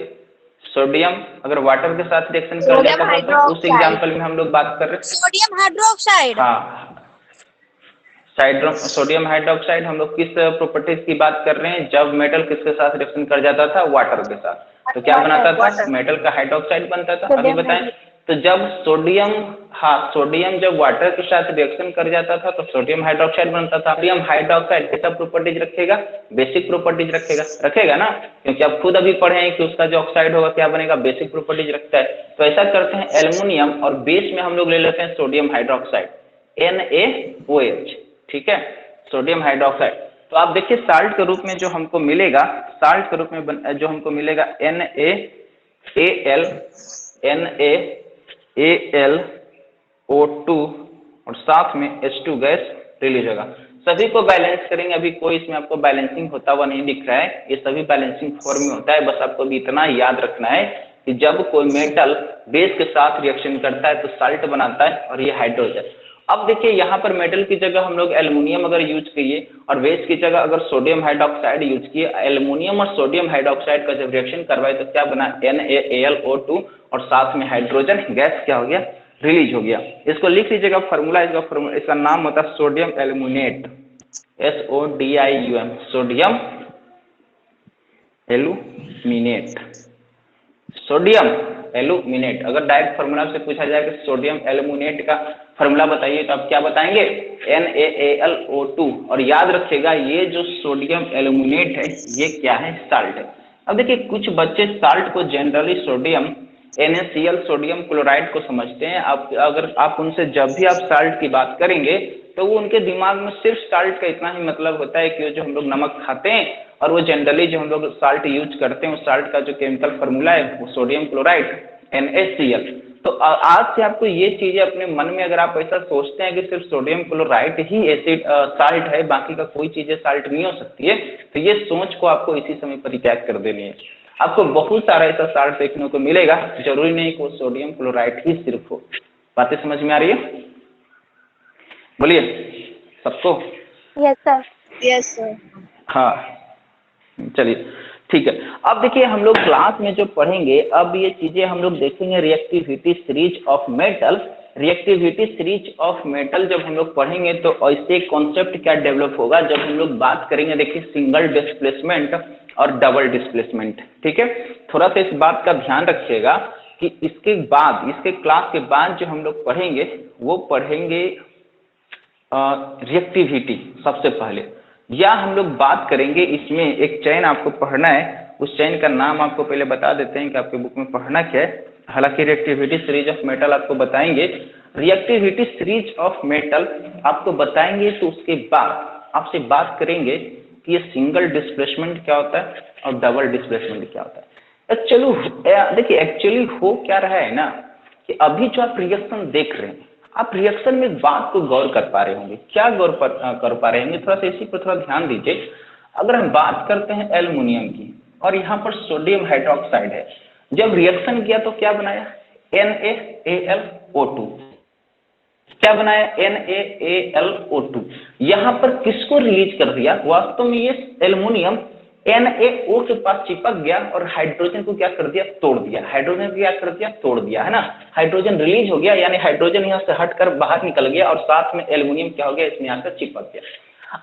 सोडियम अगर वाटर के साथ रिएक्शन कर जाता था तो उस एग्जांपल में हम लोग बात कर रहे हैं सोडियम हाइड्रोक्साइड। हाँ सोडियम हाइड्रोक्साइड हम लोग किस प्रॉपर्टीज की बात कर रहे हैं, जब मेटल किसके साथ रिएक्शन कर जाता था, वाटर के साथ, तो क्या बनाता था, मेटल का हाइड्रोक्साइड बनता था। अभी बताएं, तो जब सोडियम, हाँ सोडियम जब वाटर के साथ रिएक्शन कर जाता था तो सोडियम हाइड्रोक्साइड बनता था। सोडियम हाइड्रोक्साइड कैसा प्रॉपर्टीज रखेगा, बेसिक प्रॉपर्टीज रखेगा ना, क्योंकि आप खुद अभी पढ़े हैं कि उसका जो ऑक्साइड होगा क्या बनेगा, बेसिक प्रॉपर्टीज रखता है। तो ऐसा करते हैं, एल्युमिनियम और बेस में हम लोग ले लेते हैं सोडियम हाइड्रोक्साइड NaOH, ठीक है, सोडियम हाइड्रोक्साइड। तो आप देखिए साल्ट के रूप में जो हमको मिलेगा, साल्ट के रूप में जो हमको मिलेगा NaAlO2 और साथ में H2 गैस रिलीज होगा। सभी को बैलेंस करेंगे, अभी कोई इसमें आपको बैलेंसिंग होता हुआ नहीं दिख रहा है, ये सभी बैलेंसिंग फॉर्म में होता है। बस आपको भी इतना याद रखना है कि जब कोई मेटल बेस के साथ रिएक्शन करता है तो साल्ट बनाता है और ये हाइड्रोजन। अब देखिए यहाँ पर मेटल की जगह हम लोग एल्युमिनियम अगर यूज किए और बेस की जगह अगर सोडियम हाइड्रोक्साइड यूज किए, एल्युमिनियम और सोडियम हाइड्रोक्साइड का जब रिएक्शन करवाए तो क्या बना, NaAlO2 और साथ में हाइड्रोजन गैस क्या हो गया, रिलीज हो गया। इसको लिख लीजिएगा फॉर्मूला, इसका नाम होता है sodium aluminate, SODIUM, sodium aluminate, sodium aluminate. अगर डायरेक्ट फॉर्मूला से पूछा जाए कि सोडियम एल्युमिनेट का फॉर्मूला बताइए तो आप क्या बताएंगे, NaAlO2। और याद रखिएगा ये जो सोडियम एल्युमिनेट है ये क्या है, साल्ट है। अब देखिए कुछ बच्चे साल्ट को generally sodium NaCl sodium chloride को समझते हैं। आप अगर आप उनसे जब भी आप साल्ट की बात करेंगे तो वो उनके दिमाग में सिर्फ साल्ट का इतना ही मतलब होता है कि जो हम लोग नमक खाते हैं और वो जनरली जो हम लोग साल्ट यूज करते हैं उस साल्ट का जो केमिकल फार्मूला है वो सोडियम क्लोराइड NaCl। तो आज से आपको ये चीजें अपने मन में, अगर आप ऐसा सोचते हैं कि सिर्फ सोडियम क्लोराइड ही एसिड साल्ट है, बाकी का कोई चीजें साल्ट नहीं हो सकती है, तो ये सोच को आपको इसी समय परित्याग कर देनी है। आपको बहुत सारा ऐसा साल्ट देखने को मिलेगा, जरूरी नहीं कि वो सोडियम क्लोराइड ही सिर्फ हो। बातें समझ में आ रही है, बोलिए सबको। Yes sir. Yes sir. हाँ चलिए ठीक है। अब देखिए हम लोग क्लास में जो पढ़ेंगे, अब ये चीजें हम लोग देखेंगे, reactivity series of metal. Reactivity series of metal जब हम लोग पढ़ेंगे तो ऐसे कॉन्सेप्ट क्या डेवलप होगा, जब हम लोग बात करेंगे, देखिए सिंगल डिस्प्लेसमेंट और डबल डिस्प्लेसमेंट, ठीक है। थोड़ा सा इस बात का ध्यान रखिएगा कि इसके बाद, इसके क्लास के बाद जो हम लोग पढ़ेंगे वो पढ़ेंगे रिएक्टिविटी सबसे पहले, या हम लोग बात करेंगे, इसमें एक चैन आपको पढ़ना है, उस चैन का नाम आपको पहले बता देते हैं कि आपके बुक में पढ़ना क्या है। हालांकि रिएक्टिविटी सीरीज ऑफ मेटल आपको बताएंगे, रिएक्टिविटी सीरीज ऑफ मेटल आपको बताएंगे, तो उसके बाद आपसे बात करेंगे कि ये सिंगल डिस्प्लेसमेंट क्या होता है और डबल डिस्प्लेसमेंट क्या होता है। देखिए एक्चुअली हो क्या रहा है ना, कि अभी जो आप रिएक्शन देख रहे हैं, आप रिएक्शन में बात को गौर कर पा रहे होंगे, क्या गौर कर पा रहे होंगे, थोड़ा सा इसी पर थोड़ा ध्यान दीजिए। अगर हम बात करते हैं एल्युमिनियम की और यहाँ पर सोडियम हाइड्रोक्साइड है, जब रिएक्शन किया तो क्या बनाया, NaAlO2, क्या बनाया, NaAlO2। यहाँ पर किसको रिलीज कर दिया, वास्तव में ये एल्युमिनियम NaO के पास चिपक गया और हाइड्रोजन को क्या कर दिया, तोड़ दिया। हाइड्रोजन को क्या कर दिया, तोड़ दिया, है ना। हाइड्रोजन रिलीज हो गया, यानी हाइड्रोजन यहाँ से हटकर बाहर निकल गया और साथ में एल्युमिनियम क्या हो गया, इसमें आकर चिपक गया।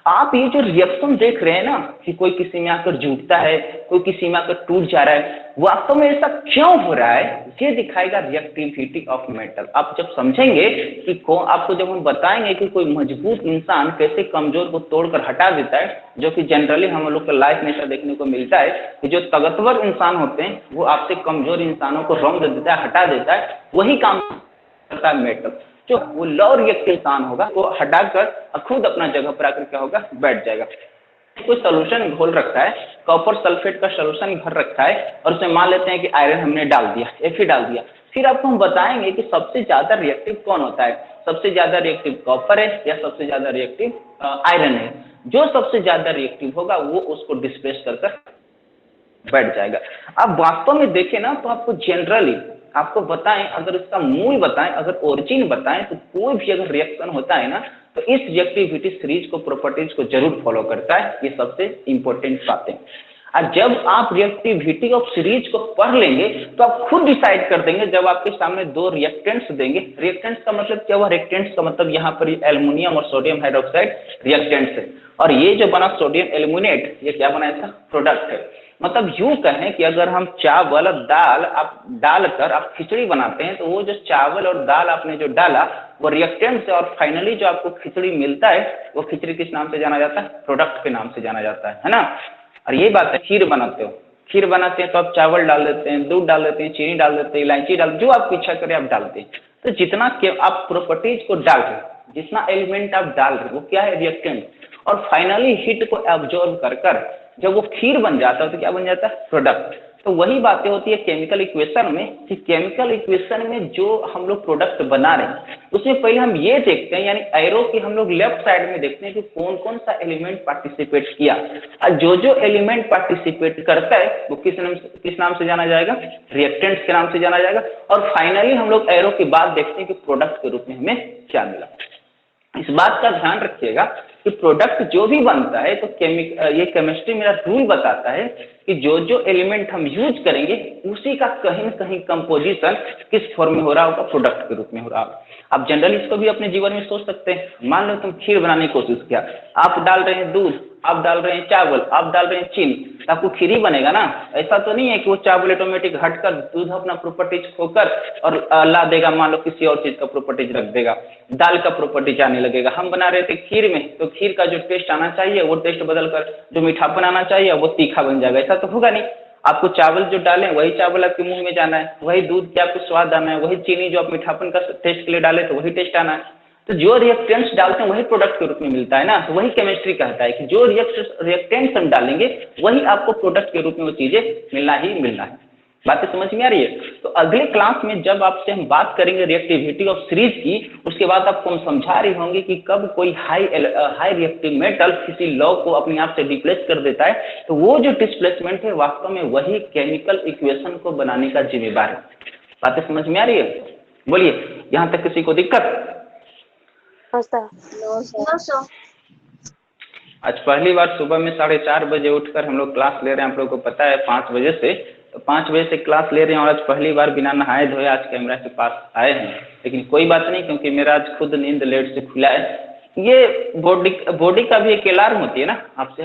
आप ये जो रिएक्शन देख रहे हैं ना, कि कोई किसी में आकर जुटता है, कोई किसी में आकर टूट जा रहा है, वास्तव में ऐसा क्यों हो रहा है, ये दिखाएगा रिएक्टिविटी ऑफ मेटल। आप जब समझेंगे कि आपको जब हम बताएंगे कि कोई मजबूत इंसान कैसे कमजोर को तोड़कर हटा देता है, जो कि जनरली हम लोग के लाइफ में ऐसा देखने को मिलता है कि जो ताकतवर इंसान होते हैं वो आपसे कमजोर इंसानों को रौंद देता है, हटा देता है, वही काम करता है मेटल। जो वो लॉ रिएक्टिव इंसान होगा वो हटाकर खुद अपना जगह पर आकर क्या होगा, बैठ जाएगा। कोई सोल्यूशन घोल रखा है, कॉपर सल्फेट का सोल्यूशन भर रखा है और उसमें मान लेते हैं कि आयरन हमने डाल दिया, Fe डाल दिया, फिर आपको हम बताएंगे कि सबसे ज्यादा रिएक्टिव कौन होता है, सबसे ज्यादा रिएक्टिव कॉपर है या सबसे ज्यादा रिएक्टिव आयरन है। जो सबसे ज्यादा रिएक्टिव होगा वो उसको डिस्प्लेस कर बैठ जाएगा। अब वास्तव में देखें ना तो आपको जनरली आपको बताएं, अगर इसका मूल बताएं, अगर ओरिजिन बताएं, तो कोई भी अगर रिएक्शन होता है ना तो इस रिएक्टिविटी सीरीज को, प्रॉपर्टीज को जरूर फॉलो करता है। ये सबसे इंपॉर्टेंट बातें। और जब आप रिएक्टिविटी ऑफ सीरीज को पढ़ लेंगे तो आप खुद डिसाइड कर देंगे, जब आपके सामने दो रिएक्टेंट्स देंगे, रिएक्टेंट्स का मतलब क्या हुआ, रिएक्टेंट्स का मतलब यहाँ पर एल्युमिनियम और सोडियम हाइड्रोक्साइड रिएक्टेंट से, और ये जो बना सोडियम एल्यूमिनेट, ये क्या बना इसका प्रोडक्ट है। मतलब यूं कहें कि अगर हम चावल और दाल आप डालकर आप खिचड़ी बनाते हैं, तो वो जो चावल और दाल आपने जो डाला वो रिएक्टेंट से, और फाइनली जो आपको खिचड़ी मिलता है वो खिचड़ी किस नाम से जाना जाता है, प्रोडक्ट के नाम से जाना जाता है ना। और ये बात है, खीर बनाते हो, खीर बनाते हैं तो आप चावल डाल देते हैं, दूध डाल देते हैं, चीनी डाल देते हैं, इलायची डाल, जो आपकी इच्छा करे आप डालते हैं। तो जितना आप प्रॉपर्टीज को डाल रहे हैं, जितना एलिमेंट आप डाल रहे हैं वो क्या है, रिएक्टेंट, और फाइनली हीट को एब्जॉर्ब कर जब वो खीर बन जाता है तो क्या बन जाता है, प्रोडक्ट। तो वही बातें होती है केमिकल इक्वेशन में, कि केमिकल इक्वेशन में जो हम लोग प्रोडक्ट बना रहे हैं उसमें पहले हम ये देखते हैं, यानी एरो की हम लोग लेफ्ट साइड में देखते हैं कि कौन कौन सा एलिमेंट पार्टिसिपेट किया, और जो एलिमेंट पार्टिसिपेट करता है वो किस नाम से जाना जाएगा, रिएक्टेंट्स के नाम से जाना जाएगा। और फाइनली हम लोग एरो के बाद देखते हैं कि प्रोडक्ट के रूप में हमें क्या मिला। इस बात का ध्यान रखिएगा कि प्रोडक्ट जो भी बनता है, तो ये केमिस्ट्री मेरा रूल बताता है कि जो एलिमेंट हम यूज करेंगे उसी का कहीं न कहीं कंपोजिशन किस फॉर्म में हो रहा होगा, प्रोडक्ट के रूप में हो रहा होगा। आप जनरली इसको भी अपने जीवन में सोच सकते हैं। मान लो तुम खीर बनाने की कोशिश किया, आप डाल रहे हैं दूध, आप डाल रहे हैं चावल, आप डाल रहे हैं चीनी, तो आपको खीर ही बनेगा ना। ऐसा तो नहीं है कि वो चावल ऑटोमेटिक हटकर दूध अपना प्रॉपर्टीज खोकर और ला देगा, मान लो किसी और चीज का प्रॉपर्टीज रख देगा, दाल का प्रॉपर्टीज आने लगेगा। हम बना रहे थे खीर में, तो खीर का जो टेस्ट आना चाहिए वो टेस्ट बदल कर जो मीठापन आना चाहिए वो तीखा बन जाएगा, ऐसा तो होगा नहीं। आपको चावल जो डालें वही चावल आपके मुंह में जाना है, वही दूध के आपको स्वाद आना है, वही चीनी जो आप मीठापन का टेस्ट के लिए डाले तो वही टेस्ट आना है। तो जो रिएक्टेंट्स डालते हैं वही प्रोडक्ट के रूप में मिलता है ना। तो वही केमिस्ट्री कहता है कि जो रिएक्टेंट्स हम डालेंगे वही आपको प्रोडक्ट के रूप में वो चीजें मिलना ही मिलना है। बातें समझ में आ रही है। तो अगले क्लास में जब आपसे हम बात करेंगे रिएक्टिविटी ऑफ सीरीज की, उसके बाद आपको हम समझा रहे होंगे कि कब कोई हाई रिएक्टिव मेटल किसी लॉ को अपने आप से रिप्लेस कर देता है, तो वो जो डिस्प्लेसमेंट है वास्तव में वही केमिकल इक्वेशन को बनाने का जिम्मेदार है। बातें समझ में आ रही है? बोलिए, यहाँ तक किसी को दिक्कत? No sir. आज पहली बार सुबह में 4:30 बजे उठकर हम लोग क्लास ले रहे हैं। आप लोगों को पता है 5 बजे से, तो 5 बजे से क्लास ले रहे हैं, और आज पहली बार बिना नहाए धोए आज कैमरा के पास आए हैं। लेकिन कोई बात नहीं, क्योंकि मेरा आज खुद नींद लेट से खुला है। ये बॉडी का भी एक अलार्म होती है ना,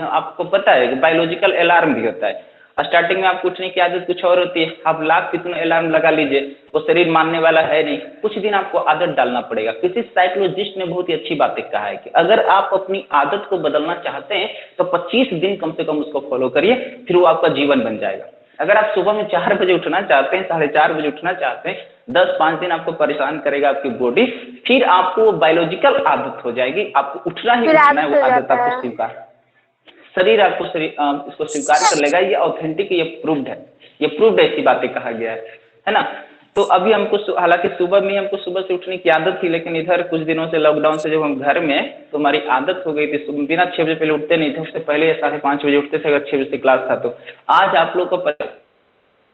आपको पता है कि बायोलॉजिकल अलार्म भी होता है। स्टार्टिंग में आपको उठने की आदत कुछ और होती है, आप लाख कितने अलार्म लगा लीजिए वो शरीर मानने वाला है नहीं। कुछ दिन आपको आदत डालना पड़ेगा। किसी साइकोलॉजिस्ट ने बहुत ही अच्छी बातें कहा है कि अगर आप अपनी आदत को बदलना चाहते हैं तो 25 दिन कम से कम उसको फॉलो करिए, फिर वो आपका जीवन बन जाएगा। अगर आप सुबह में 4 बजे उठना चाहते हैं, 4:30 बजे उठना चाहते हैं, 10-5 दिन आपको परेशान करेगा आपकी बॉडी, फिर आपको वो बायोलॉजिकल आदत हो जाएगी, आपको उठना ही उठना है, वो आदत आपको स्वीकार, शरीर आपको इसको स्वीकार कर लेगा। ये ऑथेंटिक, ये प्रूव्ड है, ये प्रूव्ड ऐसी बातें कहा गया है ना। तो अभी हमको हालांकि सुबह में हमको सुबह से उठने की आदत थी, लेकिन इधर कुछ दिनों से लॉकडाउन से जब हम घर में, तो हमारी आदत हो गई थी बिना 6 बजे पहले उठते नहीं थे, उससे पहले 5:30 बजे उठते थे अगर 6 बजे से क्लास था तो। आज आप लोग को पता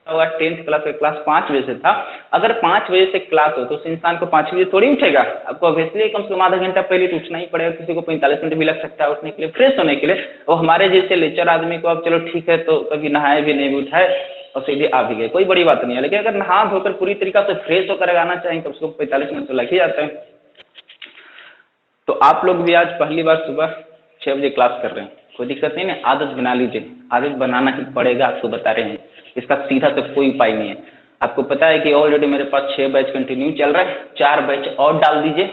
होगा 10th क्लास का क्लास 5 बजे से था। अगर 5 बजे से क्लास हो तो उस इंसान को 5 बजे थोड़ी उठेगा, आपको ऑब्वियसली कम से कम आधा घंटा पहले तो उठना ही पड़ेगा। किसी को 45 मिनट भी लग सकता है उठने के लिए, फ्रेश होने के लिए। और हमारे जैसे लेक्चर आदमी को अब चलो ठीक है, तो कभी नहाए भी नहीं, भी उठाए और सीधे आ भी गए, कोई बड़ी बात नहीं है। लेकिन अगर नहा धोकर पूरी तरीका से फ्रेश होकर आना चाहें तो उसको 45 मिनट तो लग ही जाते हैं। तो आप लोग भी आज पहली बार सुबह 6 बजे क्लास कर रहे हैं, कोई दिक्कत नहीं है, आदत बना लीजिए। आदत बनाना ही पड़ेगा, आपको बता रहे हैं, इसका सीधा तो कोई उपाय नहीं है। आपको पता है कि ऑलरेडी मेरे पास 6 बैच कंटिन्यू चल रहा है, 4 बैच और डाल दीजिए।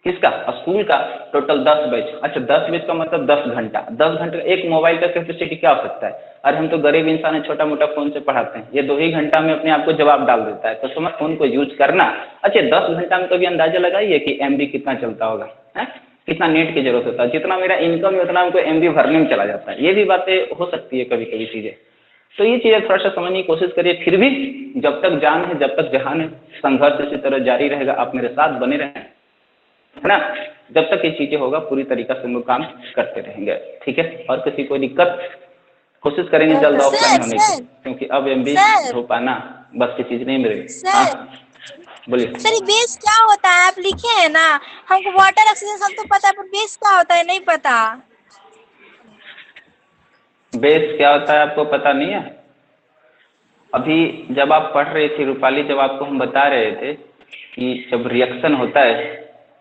किसका? स्कूल का। Total 10 batch. अच्छा 10 बैच का मतलब 10 घंटा। 10 घंटे एक मोबाइल का कैपेसिटी क्या हो सकता है? अरे हम तो गरीब इंसान है, छोटा मोटा फोन से पढ़ाते हैं, ये 2 ही घंटा में अपने आप को जवाब डाल देता है। तो स्मार्टफोन को यूज करना। अच्छा 10 घंटा में कभी अंदाजा लगाइए कि MB कितना चलता होगा, है कितना नेट की जरूरत होता है। जितना मेरा इनकम है उतना हमको MB भरने में चला जाता है। ये भी बातें हो सकती है कभी कभी चीजें। तो ये चीजें थोड़ा सा समझने की कोशिश करिए। फिर भी जब तक जान है, जब तक जहान है, संघर्ष इसी तरह जारी रहेगा। आप मेरे साथ बने रहें, है ना। जब तक ये चीजें होगा पूरी तरीका से हम लोग काम करते रहेंगे, ठीक है। और किसी को दिक्कत, कोशिश करेंगे जल्द ऑफलाइन होने की, क्योंकि अब MB हो पाना बस की चीज नहीं मिलेगी। हाँ बोलिए सर, ये बेस क्या होता है? आप लिखे हैं ना, हमको वाटर ऑक्सीजन सब तो पता है, पर बेस क्या होता है नहीं पता। बेस क्या होता है आपको पता नहीं है? अभी जब आप पढ़ रही थी रूपाली, जब आपको हम बता रहे थे कि जब रिएक्शन होता है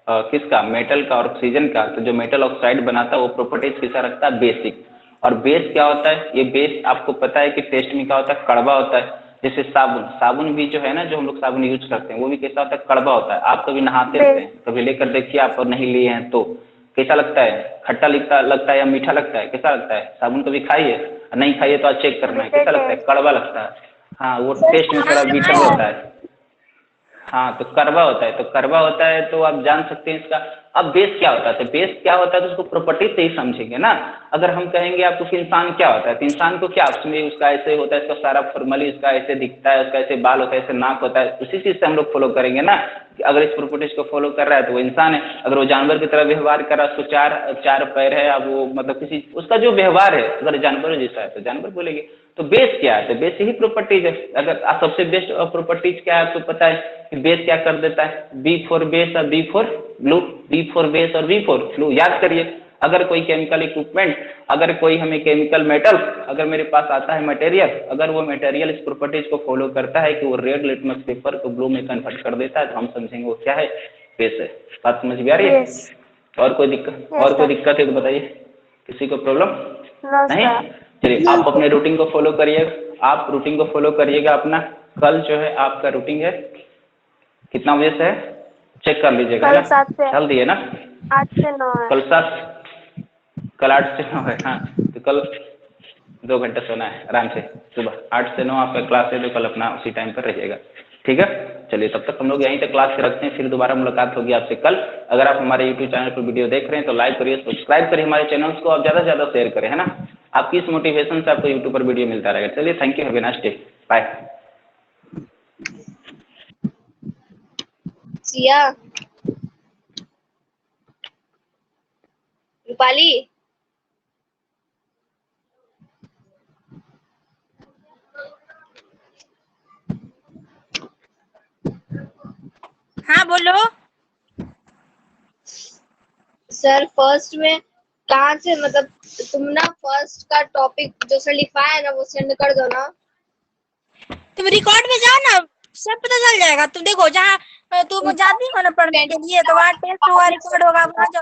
किसका, मेटल का और ऑक्सीजन का, तो जो मेटल ऑक्साइड बनाता है वो प्रॉपर्टीज कैसा रखता है, बेसिक। और बेस क्या होता है, ये बेस आपको पता है कि टेस्ट में क्या होता है, कड़वा होता है। जैसे साबुन, साबुन भी जो है ना, जो हम लोग साबुन यूज करते हैं वो भी कैसा होता है, कड़वा होता है। आप कभी नहाते रहते हैं, कभी लेकर देखिए आप, और नहीं लिए हैं तो कैसा लगता है, खट्टा लगता है या मीठा लगता है, कैसा लगता है? साबुन कभी खाइए, नहीं खाइए तो आज चेक करना है, कैसा लगता है, कड़वा लगता है। हाँ, वो टेस्ट में थोड़ा मीठा होता है। हाँ, तो करवा होता है, तो करवा होता है तो आप जान सकते हैं इसका। अब बेस क्या होता है, तो बेस क्या होता है तो उसको प्रॉपर्टी से ही समझेंगे ना। अगर हम कहेंगे आपको कि इंसान क्या होता है, तो इंसान को क्या, उसमें उसका ऐसे होता है, इसका सारा फॉर्मली उसका ऐसे दिखता है, उसका ऐसे बाल होता है, ऐसे नाक होता है, उसी चीज से हम लोग फॉलो करेंगे ना कि अगर इस प्रॉपर्टीज को फॉलो कर रहा है तो वो इंसान है। अगर वो जानवर की तरह व्यवहार कर रहा है, उसको चार चार पैर है, अब वो मतलब किसी उसका जो व्यवहार है अगर जानवर जैसा है तो जानवर बोलेंगे। तो बेस क्या है, तो बेस यही प्रॉपर्टीज है। अगर सबसे बेस्ट प्रॉपर्टीज क्या है आपको पता है कि बेस क्या कर देता है, बी फॉर बेस और B for blue, B for base और बी फॉर फ्लू, याद करिए। अगर कोई केमिकल इक्विपमेंट, अगर कोई हमें केमिकल मेटल, अगर मेरे पास आता है मटेरियल, अगर वो मटेरियल इस प्रॉपर्टीज को फॉलो करता है कि वो रेड लिटमस पेपर को ब्लू में कन्वर्ट कर देता है, तो हम समझेंगे वो क्या है, बेस है। बात समझ में आ रही है? और कोई दिक्कत, और कोई दिक्कत है तो बताइए, किसी को प्रॉब्लम नहीं? चलिए आप अपने रूटीन को फॉलो करिए, आप रूटीन को फॉलो करिएगा अपना। कल जो है आपका रूटीन है कितना बजे से है, चेक कर लीजिएगा, है ना, चल दिए ना, 8 से 9 है। कल 7, कल 8 से 9 है। हाँ, तो कल 2 घंटे सोना है आराम से, सुबह 8 से 9 आपका क्लास है, तो कल अपना उसी टाइम पर रहिएगा, ठीक है। चलिए तब तक हम लोग यहीं तक क्लास से रखते हैं, फिर दोबारा मुलाकात होगी आपसे कल। अगर आप हमारे यूट्यूब चैनल पर वीडियो देख रहे हैं तो लाइक करिए, सब्सक्राइब करिए हमारे चैनल्स को, आप ज़्यादा से ज़्यादा शेयर करें, है ना। आपकी इस मोटिवेशन से आपको यूट्यूब पर वीडियो मिलता रहेगा। चलिए, thank you, have a nice day, bye. Siya, Rupali, हाँ बोलो। सर फर्स्ट में कहाँ से, मतलब तुम ना फर्स्ट का टॉपिक जो सर लिखवाया है ना वो सेंड कर दो ना। तुम रिकॉर्ड में जाओ ना, सब पता चल जाएगा। तुम देखो जहाँ तुम जाती हो ना पढ़ने के लिए, तो वहाँ टेस्ट हुआ, रिकॉर्ड होगा, वहाँ जो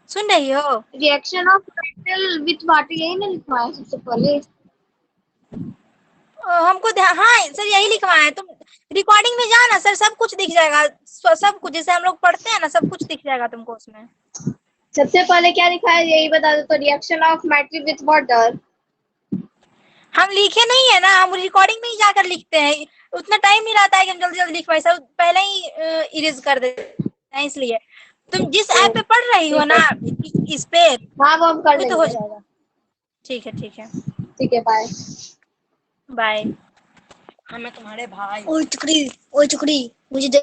सुन रही हो। Reaction of metal with water, यही ना लिखवाया सबसे पहले। हमको हाँ सर यही लिखवाया है। तुम रिकॉर्डिंग में जाओ ना सर, सब कुछ दिख जाएगा, सब कुछ जैसे हम लोग पढ़ते हैं ना, सब कुछ दिख जाएगा तुमको उसमें। सबसे पहले क्या लिखा है यही बता दो तो। Reaction of metal with water. हम लिखे नहीं है ना, हम रिकॉर्डिंग में ही जाकर लिखते हैं। उतना टाइम नहीं रहता है कि हम जल्दी जल्दी लिखवाए, सब पहले ही इरेज कर देते हैं। इसलिए तुम जिस ऐप पे पढ़ रही हो ना, इस पे हाँ वो हम कर वो तो हो लेंगे। जाएगा। ठीक है, ठीक है, ठीक है, बाय बाय। हाँ मैं तुम्हारे भाई। ओए टुकड़ी, ओए टुकड़ी, मुझे दे।